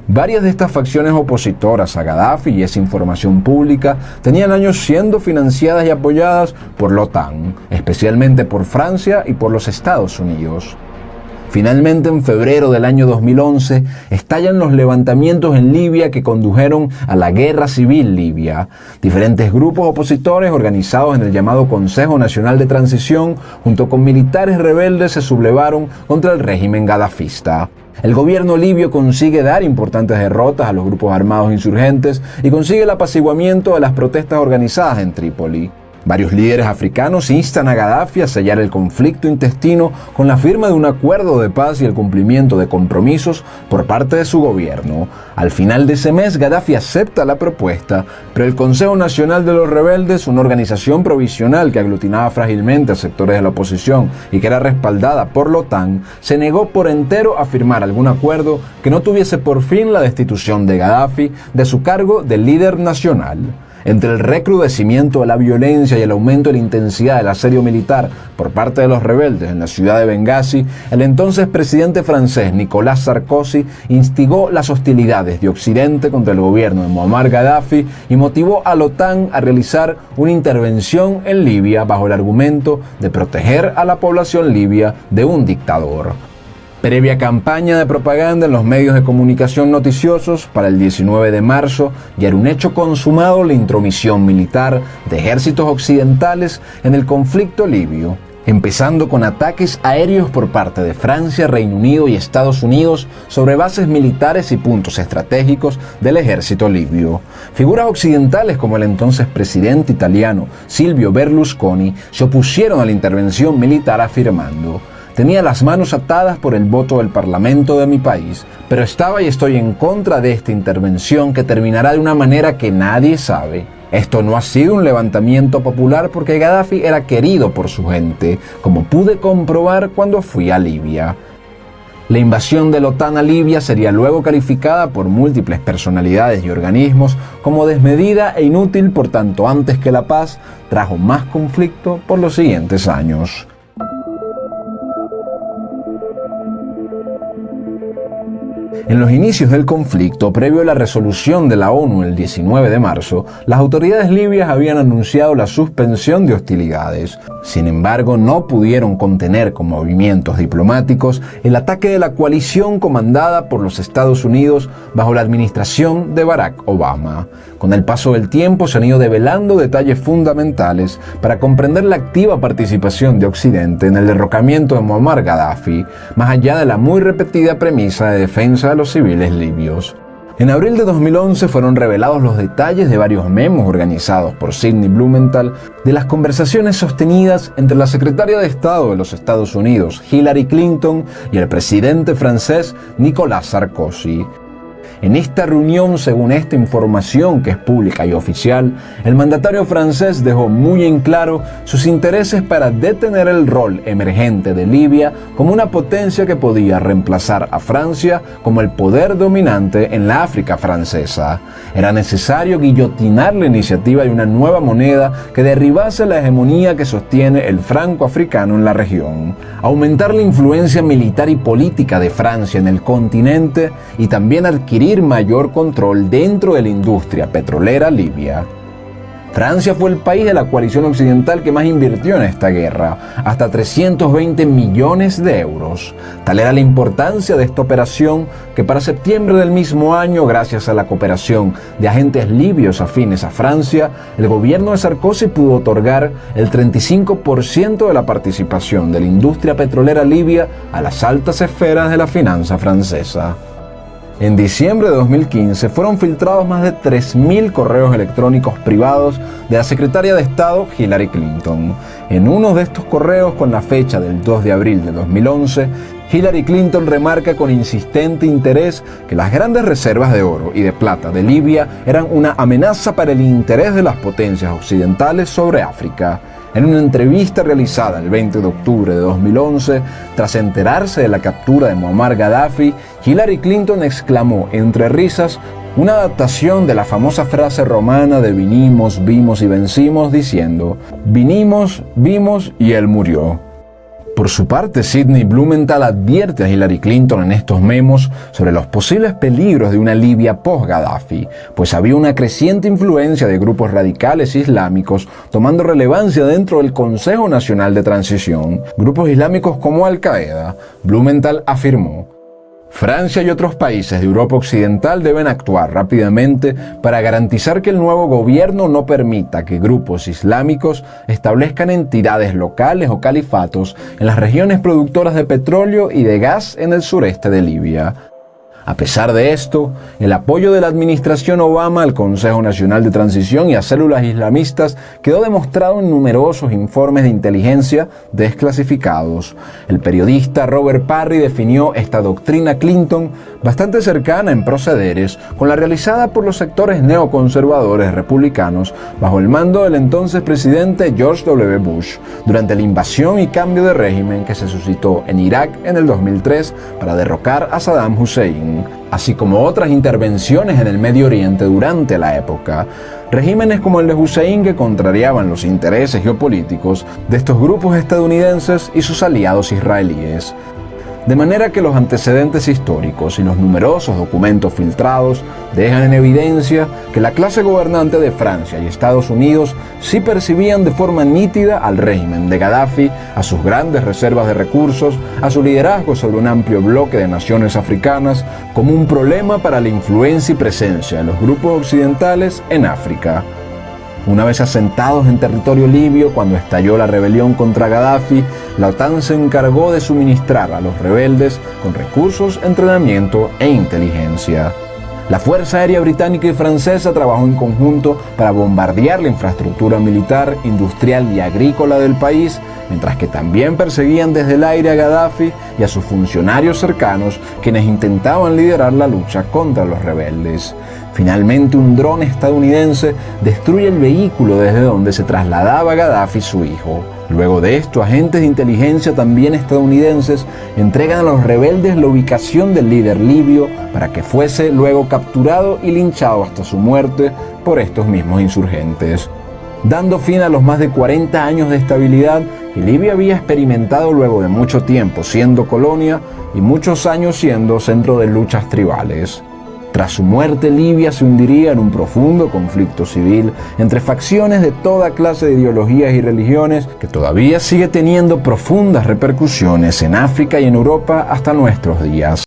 Varias de estas facciones opositoras a Gaddafi, y esa información pública, tenían años siendo financiadas y apoyadas por la OTAN, especialmente por Francia y por los Estados Unidos. Finalmente, en febrero del año 2011, estallan los levantamientos en Libia que condujeron a la guerra civil libia. Diferentes grupos opositores organizados en el llamado Consejo Nacional de Transición, junto con militares rebeldes, se sublevaron contra el régimen gadafista. El gobierno libio consigue dar importantes derrotas a los grupos armados insurgentes y consigue el apaciguamiento de las protestas organizadas en Trípoli. Varios líderes africanos instan a Gaddafi a sellar el conflicto intestino con la firma de un acuerdo de paz y el cumplimiento de compromisos por parte de su gobierno. Al final de ese mes, Gaddafi acepta la propuesta, pero el Consejo Nacional de los Rebeldes, una organización provisional que aglutinaba frágilmente a sectores de la oposición y que era respaldada por la OTAN, se negó por entero a firmar algún acuerdo que no tuviese por fin la destitución de Gaddafi de su cargo de líder nacional. Entre el recrudecimiento de la violencia y el aumento de la intensidad del asedio militar por parte de los rebeldes en la ciudad de Bengasi, el entonces presidente francés Nicolas Sarkozy instigó las hostilidades de Occidente contra el gobierno de Muammar Gaddafi y motivó a la OTAN a realizar una intervención en Libia bajo el argumento de proteger a la población libia de un dictador. Previa campaña de propaganda en los medios de comunicación noticiosos, para el 19 de marzo ya era un hecho consumado la intromisión militar de ejércitos occidentales en el conflicto libio, empezando con ataques aéreos por parte de Francia, Reino Unido y Estados Unidos sobre bases militares y puntos estratégicos del ejército libio. Figuras occidentales como el entonces presidente italiano Silvio Berlusconi se opusieron a la intervención militar afirmando: tenía las manos atadas por el voto del Parlamento de mi país, pero estaba y estoy en contra de esta intervención que terminará de una manera que nadie sabe. Esto no ha sido un levantamiento popular porque Gaddafi era querido por su gente, como pude comprobar cuando fui a Libia. La invasión de la OTAN a Libia sería luego calificada por múltiples personalidades y organismos como desmedida e inútil, por tanto, antes que la paz, trajo más conflicto por los siguientes años. En los inicios del conflicto, previo a la resolución de la ONU el 19 de marzo, las autoridades libias habían anunciado la suspensión de hostilidades. Sin embargo, no pudieron contener con movimientos diplomáticos el ataque de la coalición comandada por los Estados Unidos bajo la administración de Barack Obama. Con el paso del tiempo se han ido develando detalles fundamentales para comprender la activa participación de Occidente en el derrocamiento de Muammar Gaddafi, más allá de la muy repetida premisa de defensa de los civiles libios. En abril de 2011 fueron revelados los detalles de varios memos organizados por Sidney Blumenthal de las conversaciones sostenidas entre la secretaria de Estado de los Estados Unidos, Hillary Clinton, y el presidente francés Nicolas Sarkozy. En esta reunión, según esta información que es pública y oficial, el mandatario francés dejó muy en claro sus intereses para detener el rol emergente de Libia como una potencia que podía reemplazar a Francia como el poder dominante en la África francesa. Era necesario guillotinar la iniciativa de una nueva moneda que derribase la hegemonía que sostiene el franco africano en la región, aumentar la influencia militar y política de Francia en el continente y también adquirir mayor control dentro de la industria petrolera libia. Francia fue el país de la coalición occidental que más invirtió en esta guerra, hasta 320 millones de euros. Tal era la importancia de esta operación que para septiembre del mismo año, gracias a la cooperación de agentes libios afines a Francia, el gobierno de Sarkozy pudo otorgar el 35% de la participación de la industria petrolera libia a las altas esferas de la finanza francesa. En diciembre de 2015 fueron filtrados más de 3.000 correos electrónicos privados de la secretaria de Estado Hillary Clinton. En uno de estos correos, con la fecha del 2 de abril de 2011, Hillary Clinton remarca con insistente interés que las grandes reservas de oro y de plata de Libia eran una amenaza para el interés de las potencias occidentales sobre África. En una entrevista realizada el 20 de octubre de 2011, tras enterarse de la captura de Muammar Gaddafi, Hillary Clinton exclamó entre risas una adaptación de la famosa frase romana de vinimos, vimos y vencimos, diciendo: vinimos, vimos y él murió. Por su parte, Sidney Blumenthal advierte a Hillary Clinton en estos memos sobre los posibles peligros de una Libia post-Gaddafi, pues había una creciente influencia de grupos radicales islámicos tomando relevancia dentro del Consejo Nacional de Transición, grupos islámicos como Al-Qaeda. Blumenthal afirmó: Francia y otros países de Europa Occidental deben actuar rápidamente para garantizar que el nuevo gobierno no permita que grupos islámicos establezcan entidades locales o califatos en las regiones productoras de petróleo y de gas en el sureste de Libia. A pesar de esto, el apoyo de la administración Obama al Consejo Nacional de Transición y a células islamistas quedó demostrado en numerosos informes de inteligencia desclasificados. El periodista Robert Parry definió esta doctrina Clinton bastante cercana en procederes con la realizada por los sectores neoconservadores republicanos bajo el mando del entonces presidente George W. Bush durante la invasión y cambio de régimen que se suscitó en Irak en el 2003 para derrocar a Saddam Hussein, así como otras intervenciones en el Medio Oriente durante la época. Regímenes como el de Hussein que contrariaban los intereses geopolíticos de estos grupos estadounidenses y sus aliados israelíes. De manera que los antecedentes históricos y los numerosos documentos filtrados dejan en evidencia que la clase gobernante de Francia y Estados Unidos sí percibían de forma nítida al régimen de Gaddafi, a sus grandes reservas de recursos, a su liderazgo sobre un amplio bloque de naciones africanas, como un problema para la influencia y presencia de los grupos occidentales en África. Una vez asentados en territorio libio, cuando estalló la rebelión contra Gaddafi, la OTAN se encargó de suministrar a los rebeldes con recursos, entrenamiento e inteligencia. La Fuerza Aérea Británica y Francesa trabajó en conjunto para bombardear la infraestructura militar, industrial y agrícola del país, mientras que también perseguían desde el aire a Gaddafi y a sus funcionarios cercanos, quienes intentaban liderar la lucha contra los rebeldes. Finalmente, un dron estadounidense destruye el vehículo desde donde se trasladaba Gaddafi y su hijo. Luego de esto, agentes de inteligencia también estadounidenses entregan a los rebeldes la ubicación del líder libio para que fuese luego capturado y linchado hasta su muerte por estos mismos insurgentes, dando fin a los más de 40 años de estabilidad que Libia había experimentado luego de mucho tiempo siendo colonia y muchos años siendo centro de luchas tribales. Tras su muerte, Libia se hundiría en un profundo conflicto civil entre facciones de toda clase de ideologías y religiones que todavía sigue teniendo profundas repercusiones en África y en Europa hasta nuestros días.